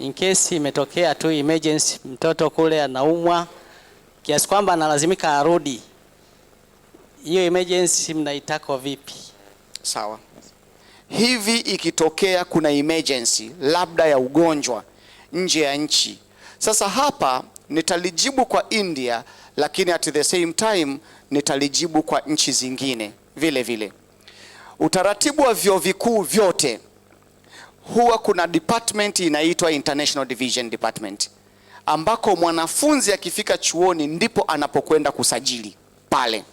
In case imetokea tu emergency, mtoto kule anaumwa kiasi kwamba analazimika arudi, hiyo emergency mnaitaka vipi? Sawa. Hivi ikitokea kuna emergency labda ya ugonjwa nje ya nchi, sasa hapa nitalijibu kwa India, lakini at the same time nitalijibu kwa nchi zingine vile vile. Utaratibu wa vyuo vikuu vyote huwa kuna department inaitwa International Division Department, ambako mwanafunzi akifika chuoni ndipo anapokwenda kusajili pale.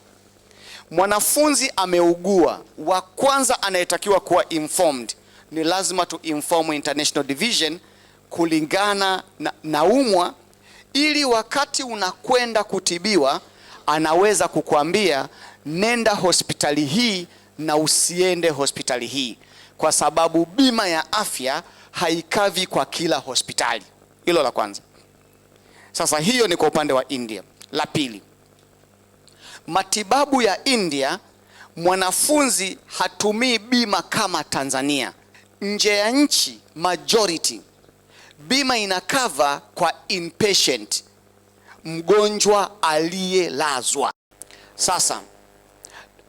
Mwanafunzi ameugua, wa kwanza anayetakiwa kuwa informed ni lazima tu inform International Division kulingana na naumwa, ili wakati unakwenda kutibiwa anaweza kukuambia nenda hospitali hii na usiende hospitali hii, kwa sababu bima ya afya haikavi kwa kila hospitali. Hilo la kwanza. Sasa hiyo ni kwa upande wa India. La pili, matibabu ya India, mwanafunzi hatumii bima kama Tanzania. Nje ya nchi majority bima inakava kwa inpatient, mgonjwa aliyelazwa. Sasa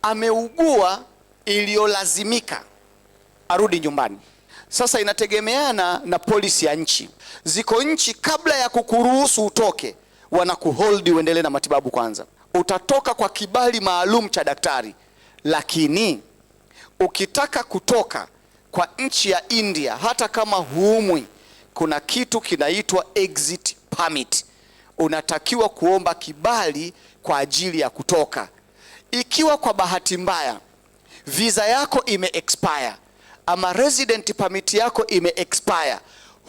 ameugua iliyolazimika arudi nyumbani. Sasa inategemeana na polisi ya nchi. Ziko nchi kabla ya kukuruhusu utoke wanakuhold uendelee na matibabu kwanza. Utatoka kwa kibali maalum cha daktari, lakini ukitaka kutoka kwa nchi ya India hata kama huumwi, kuna kitu kinaitwa exit permit. Unatakiwa kuomba kibali kwa ajili ya kutoka. Ikiwa kwa bahati mbaya visa yako ime expire ama resident permit yako ime expire,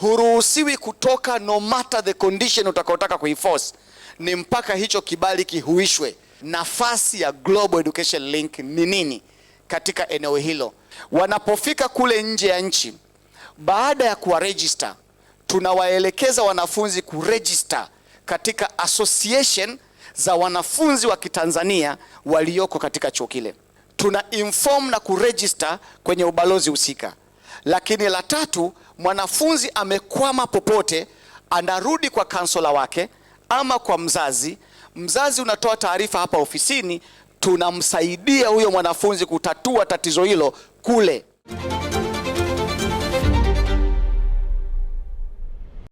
huruhusiwi kutoka no matter the condition utakaotaka kuiforce, ni mpaka hicho kibali kihuishwe. Nafasi ya Global Education Link ni nini katika eneo hilo? Wanapofika kule nje ya nchi, baada ya kuwa register, tunawaelekeza wanafunzi kuregister katika association za wanafunzi wa Kitanzania walioko katika chuo kile. Tuna inform na kuregister kwenye ubalozi husika. Lakini la tatu, mwanafunzi amekwama popote, anarudi kwa kansela wake ama kwa mzazi. Mzazi unatoa taarifa hapa ofisini, tunamsaidia huyo mwanafunzi kutatua tatizo hilo kule.